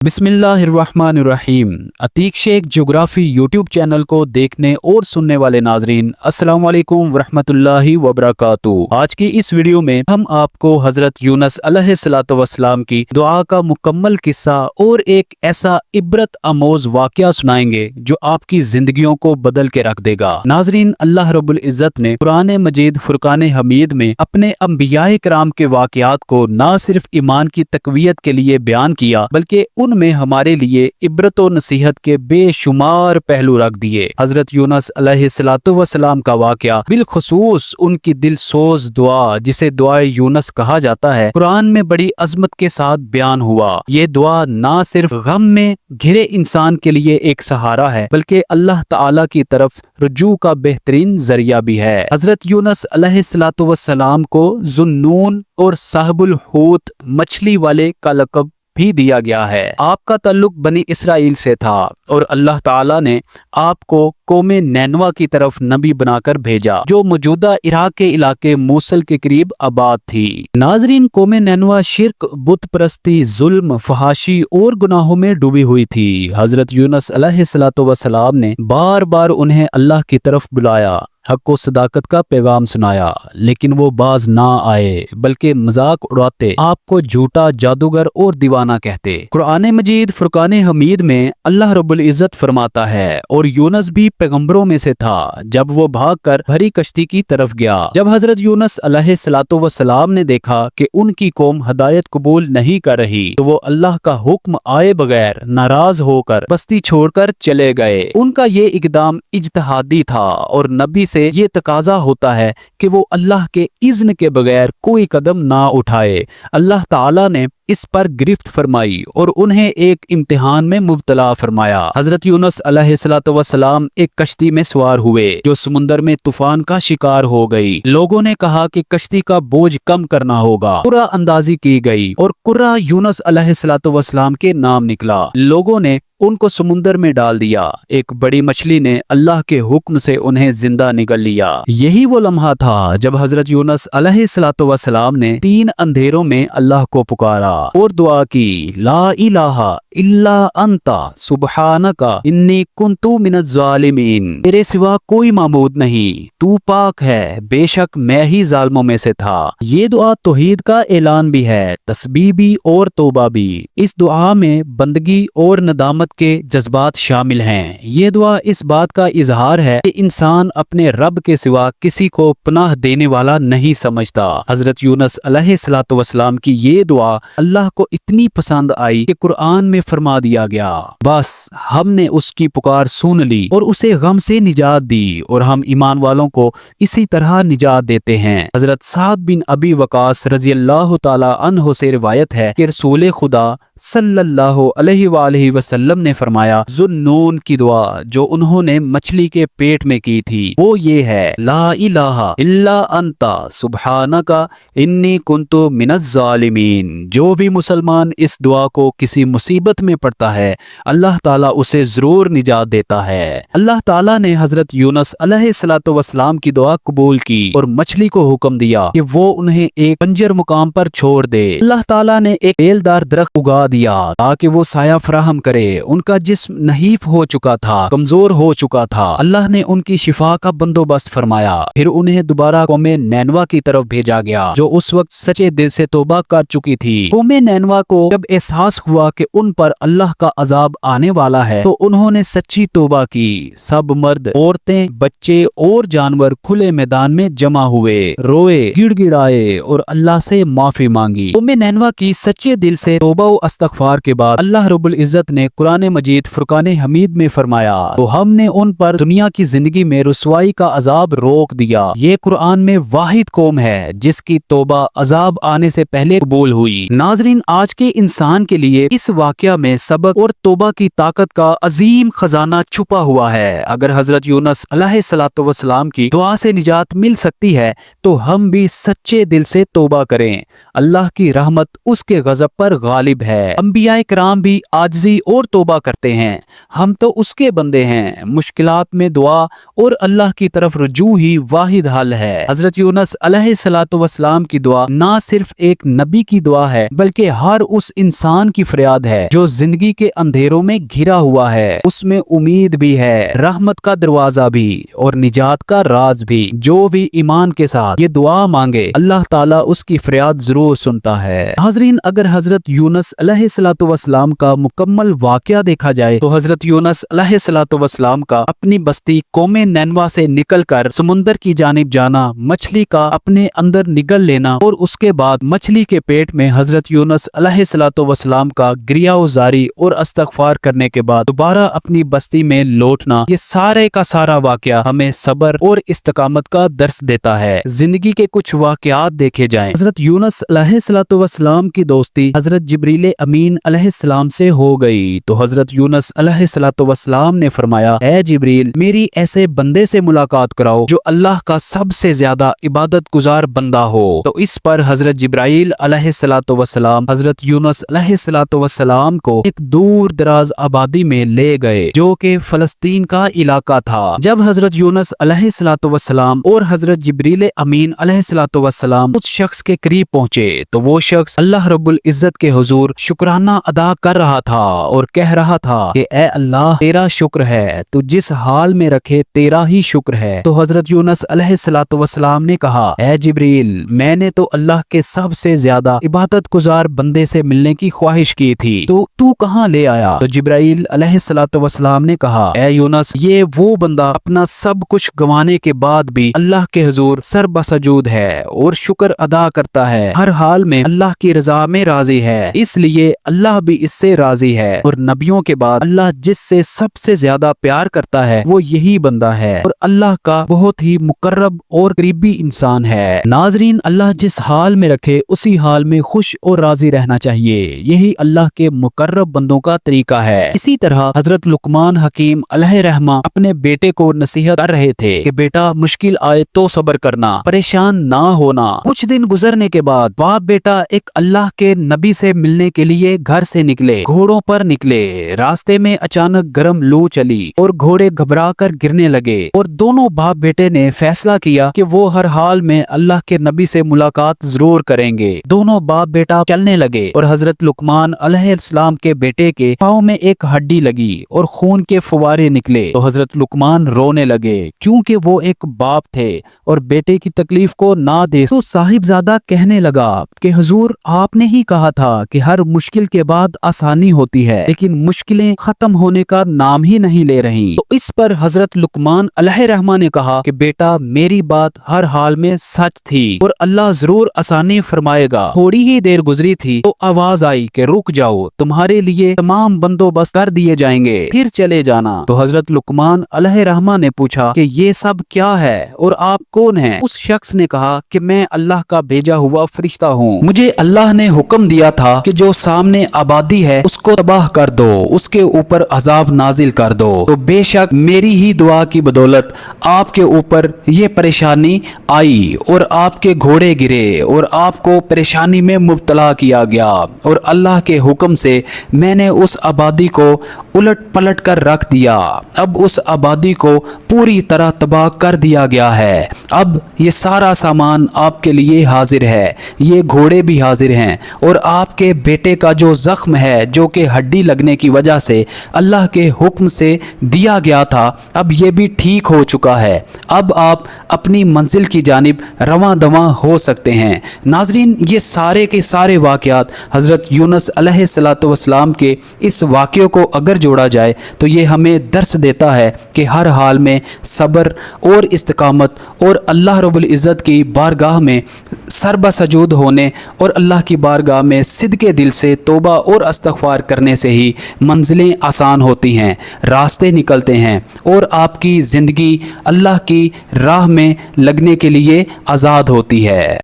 बिस्मिल्लाहिर्रहमानिर्रहीम। Atiq Shaikh geography YouTube channel को देखने और सुनने वाले नाजरीन अस्सलाम वालेकुम वरहमतुल्लाहि वबरकातुहू। आज की इस वीडियो में हम आपको हजरत यूनुस अलैहिस्सलातु वस्सलाम की दुआ का मुकम्मल किस्सा और एक ऐसा इबरत आमोज वाकया सुनाएंगे जो आपकी जिंदगियों को बदल के रख देगा। नाजरीन, अल्लाह रब्बुल इज्जत ने कुरान मजीद फुरकान हमीद में अपने अंबियाए कराम के वाकयात को न सिर्फ ईमान की तकवीयत के लिए बयान किया बल्कि में हमारे लिए इबरत और नसीहत के बेशुमार पहलू रख दिए। हजरत यूनुस अलैहिस्सलातु वस्सलाम का वाकया, बिलखुसूस उनकी दिलसोज दुआ जिसे दुआए यूनुस कहा जाता है, कुरान में बड़ी अजमत के साथ बयान हुआ। ये दुआ ना सिर्फ गम में घिरे इंसान के लिए एक सहारा है बल्कि अल्लाह ताला की तरफ रुजू का बेहतरीन जरिया भी है। हजरत यूनुस अलैहिस्सलातु वस्सलाम को जुन्नून और साहिबुल हूत, मछली वाले का लक़ब भी दिया गया है। आपका ताल्लुक बनी इसराइल से था और अल्लाह ताला ने आपको कौमे नैनवा की तरफ नबी बनाकर भेजा जो मौजूदा इराक के इलाके मूसल के करीब आबाद थी। नाजरीन, कौमे नैनवा शिर्क, बुत परस्ती, जुल्म, फहाशी और गुनाहों में डूबी हुई थी। हजरत यूनुस अलैहिस्सलातु वस्सलाम ने बार बार उन्हें अल्लाह की तरफ बुलाया, हक व सदाकत का पैगाम सुनाया, लेकिन वो बाज ना आए बल्कि मजाक उड़ाते, आपको झूठा, जादूगर और दीवाना कहते। कुरान मजीद फुरकान हमीद में अल्लाह रब्बुल इज्जत फरमाता है, और यूनुस भी पैगंबरों में से था जब वो भागकर भरी कश्ती की तरफ गया। जब हजरत यूनुस अलैहिस्सलातु वस्सलाम ने देखा कि उनकी कौम हदायत कबूल नहीं कर रही तो वो अल्लाह का हुक्म आए बगैर नाराज होकर बस्ती छोड़कर चले गए। उनका ये इकदाम इज्तिहादी था और नबी से ये तकाजा होता है कि वो अल्लाह के इज़्न के बगैर कोई कदम ना उठाए। अल्लाह ताला ने इस पर गिरफ्त फरमाई और उन्हें एक इम्तिहान में मुब्तला फरमाया। हजरत यूनुस अलैहिस्सलातु वस्सलाम एक कश्ती में सवार हुए जो समुंदर में तूफान का शिकार हो गई। लोगों ने कहा कि कश्ती का बोझ कम करना होगा। कुर्रा अंदाजी की गई और कुर्रा यूनुस अलैहिस्सलातु वस्सलाम के नाम निकला। लोगों ने उनको समुंदर में डाल दिया। एक बड़ी मछली ने अल्लाह के हुक्म से उन्हें जिंदा निगल लिया। यही वो लम्हा था जब हजरत यूनुस अलैहिस्सलातु वस्सलाम ने 3 अंधेरों में अल्लाह को पुकारा और दुआ की, ला इलाहा इल्ला अंता सुब्हानका इन्नी कुन्तु मिनज़ ज़ालिमीन। तेरे सिवा कोई माबूद नहीं, तू पाक है, बेशक मैं ही जालिमों में से था। ये दुआ तौहीद का ऐलान भी है, तस्बीह भी और तौबा भी। इस दुआ में बंदगी और नदामत के जज्बात शामिल हैं। ये दुआ इस बात का इजहार है कि इंसान अपने रब के सिवा किसी को पनाह देने वाला नहीं समझता। हजरत यूनुस अलैहिस्सलातु वस्सलाम की ये दुआ अल्लाह को इतनी पसंद आई कि कुरान में फरमा दिया गया, बस हमने उसकी पुकार सुन ली और उसे गम से निजात दी और हम ईमान वालों को इसी तरह निजात देते हैं। हजरत साद बिन अबी वकास रज़ियल्लाहु ताला अन्हु से रिवायत है कि रसूल खुदा सल्लल्लाहु अलैहि वसल्लम ने फरमाया, जुन्नून की दुआ जो उन्होंने मछली के पेट में की थी वो ये है, ला इलाहा इल्ला अंता सुब्हानका इन्नी कुन्तु मिनज़ ज़ालिमीन। जो भी मुसलमान इस दुआ को किसी मुसीबत में पढ़ता है अल्लाह ताला उसे जरूर निजात देता है। अल्लाह ताला ने हजरत यूनुस अलैहिस्सलातु वस्सलाम की दुआ कबूल की और मछली को हुक्म दिया कि वो उन्हें एक बंजर मुकाम पर छोड़ दे। अल्लाह ताला ने एक बेलदार दरख्त उगा दिया ताकि वो साया फराहम करे। उनका जिस्म नहीफ हो चुका था, कमजोर हो चुका था। अल्लाह ने उनकी शिफा का बंदोबस्त फरमाया। फिर उन्हें दोबारा कौमे नैनवा की तरफ भेजा गया जो उस वक्त सच्चे दिल से तौबा कर चुकी थी। कौमे नैनवा को जब एहसास हुआ कि उन पर अल्लाह का अजाब आने वाला है तो उन्होंने सच्ची तौबा की। सब मर्द, औरतें, बच्चे और जानवर खुले मैदान में जमा हुए, रोए, गिड़गिड़ाए और अल्लाह से माफी मांगी। कौमे नैनवा की सच्चे दिल से तौबा व इस्तग़फ़ार के बाद अल्लाह रब्बुल इज्जत ने कुरान मजीद फुरकान हमीद में फरमाया, तो हमने उन पर दुनिया की जिंदगी में रुसवाई का अजाब रोक दिया। ये कुरान में वाहिद कौम है जिसकी तौबा अजाब आने से पहले कबूल हुई। नाजरीन, आज के इंसान के लिए इस वाकया में सबक और तौबा की ताकत का अजीम खजाना छुपा हुआ है। अगर हजरत यूनुस अलैहिस्सलातु वस्सलाम की दुआ से निजात मिल सकती है तो हम भी सच्चे दिल से तौबा करें। अल्लाह की रहमत उसके गजब पर गालिब है। अंबियाए किराम भी आजिज़ी और तौबा करते हैं, हम तो उसके बंदे हैं। मुश्किलात में दुआ और अल्लाह की तरफ रुजू ही वाहिद हल है। हजरत यूनुस अलैहिस्सलाम की दुआ ना सिर्फ एक नबी की दुआ है बल्कि हर उस इंसान की फरियाद है जो जिंदगी के अंधेरों में घिरा हुआ है। उसमें उम्मीद भी है, रहमत का दरवाजा भी और निजात का राज भी। जो भी ईमान के साथ ये दुआ मांगे अल्लाह ताला उसकी फरियाद जरूर सुनता है। हाजरीन, अगर हजरत यूनुस अलैहिस्सलाम का मुकम्मल वाकया देखा जाए तो हजरत यूनुस अलैहिस्सलाम का अपनी बस्ती कौमे नैनवा से निकलकर समुंदर की जानिब जाना, मछली का अपने अंदर निगल लेना और उसके बाद मछली के पेट में हजरत यूनुस अलैहिस्सलाम का गिरियाजारी और इस्तग़फ़ार करने के बाद दोबारा अपनी बस्ती में लौटना, ये सारे का सारा वाकया हमें सब्र और इस्तिकामत का दर्स देता है। जिंदगी के कुछ वाकयात देखे जाएं। हजरत यूनुस अलैहिस्सलाम की दोस्ती हजरत जिब्रील अमीन अलैहिस्सलाम से हो गई तो हजरत यूनुस अलैहिस्सलाम ने फरमाया, ऐ जिब्रील, मेरी ऐसे बंदे से मुलाकात कराओ जो अल्लाह का सबसे ज्यादा इबादत गुजार बंदा हो। तो इस पर हजरत जिब्राइल अलैहिस्सलाम हजरत यूनुस अलैहिस्सलाम को एक दूर दराज आबादी में ले गए जो कि फलस्तीन का इलाका था। जब हजरत यूनुस अलैहिस्सलाम और हजरत जिब्रील अमीन अलैहिस्सलाम उस शख्स के करीब पहुंचे तो वो शख्स अल्लाह रब्बुल इज्जत के हुजूर शुक्राना अदा कर रहा था और कह रहा था कि ए अल्लाह, तेरा शुक्र है, तू जिस हाल में रखे तेरा ही शुक्र है। तो हजरत यूनुस अलैहिस्सलाम ने कहा, ए जिब्रील, मैंने तो अल्लाह के सबसे ज्यादा इबादत गुजार बंदे से मिलने की ख्वाहिश की थी, तो तू कहाँ ले आया? तो जिब्राइल अलैहिस्सलाम ने कहा, ए यूनुस, ये वो बंदा अपना सब कुछ गंवाने के बाद भी अल्लाह के हुजूर सर बसजूद है और शुक्र अदा करता है, हर हाल में अल्लाह की रजा में राजी है, इसलिए अल्लाह भी इससे राजी है। और नबियों के बाद अल्लाह जिससे सबसे ज्यादा प्यार करता है वो यही बंदा है और अल्लाह का बहुत ही मुकर्रब और करीबी इंसान है। नाजरीन, अल्लाह जिस हाल में रखे उसी हाल में खुश और राजी रहना चाहिए, यही अल्लाह के मुकर्रब बंदों का तरीका है। इसी तरह हजरत लुकमान हकीम अलैहिर्रहमा अपने बेटे को नसीहत कर रहे थे कि बेटा, मुश्किल आए तो सब्र करना, परेशान ना होना। कुछ दिन गुजरने के बाद बाप बेटा एक अल्लाह के नबी से मिलने के लिए घर से निकले, घोड़ों पर निकले। रास्ते में अचानक गर्म लू चली और घोड़े घबरा कर गिरने लगे और दोनों बाप बेटे ने फैसला किया कि वो हर हाल में अल्लाह के नबी से मुलाकात जरूर करेंगे। दोनों बाप बेटा चलने लगे और हजरत लुकमान अलैहिस्सलाम के बेटे के पाँव में एक हड्डी लगी और खून के फुवारे निकले तो हजरत लुकमान रोने लगे क्योंकि वो एक बाप थे और बेटे की तकलीफ को ना दे। तो साहिबजादा कहने लगा कि हुजूर, आपने ही कहा था कि हर मुश्किल के बाद आसानी होती है, लेकिन मुश्किलें खत्म होने का नाम ही नहीं ले रही। तो इस पर हजरत लुकमान अलैहिर्रहमा ने कहा कि बेटा, मेरी बात हर हाल में सच थी और अल्लाह जरूर आसानी फरमाएगा। थोड़ी ही देर गुजरी थी तो आवाज आई कि रुक जाओ, तुम्हारे लिए तमाम बंदोबस्त कर दिए जाएंगे, फिर चले जाना। तो हजरत लुकमान अलैहिर्रहमा ने पूछा कि ये सब क्या है और आप कौन हैं? उस शख्स ने कहा कि मैं अल्लाह का भेजा हुआ फरिश्ता हूँ, मुझे अल्लाह ने हुक्म दिया था कि जो सामने आबादी है उसको तबाह कर दो, उसके ऊपर अजाब नाजिल कर दो। तो बेशक मेरी ही दुआ की बदौलत आपके ऊपर ये परेशानी आई और आपके घोड़े गिरे और आपको परेशानी में मुब्तला किया गया और अल्लाह के हुक्म से मैंने उस आबादी को उलट पलट कर रख दिया। अब उस आबादी को पूरी तरह तबाह कर दिया गया है। अब ये सारा सामान आपके लिए हाजिर है, ये घोड़े भी हाजिर हैं और आपके बेटे का जो जख्म है जो कि हड्डी लगने की वजह से अल्लाह के हुक्म से दिया गया था, अब ये भी ठीक हो चुका है। अब आप अपनी मंजिल की जानिब रवां दवां हो सकते हैं। नाजरीन, ये सारे के सारे वाक़यात हज़रत यूनुस अलैहिस्सलाम के इस वाक़े को अगर जोड़ा जाए तो ये हमें दर्स देता है कि हर हाल में सब्र और इस्तिकामत और अल्लाह रब्बुल इज़्ज़त की बारगाह में सरबसजूद होने और अल्लाह की बारगाह में सिद्के दिल से तौबा और इस्तिग़फ़ार करने से ही मंजिलें आसान होती हैं, रास्ते निकलते हैं और आपकी ज़िंदगी अल्लाह की राह में लगने के लिए आज़ाद होती है।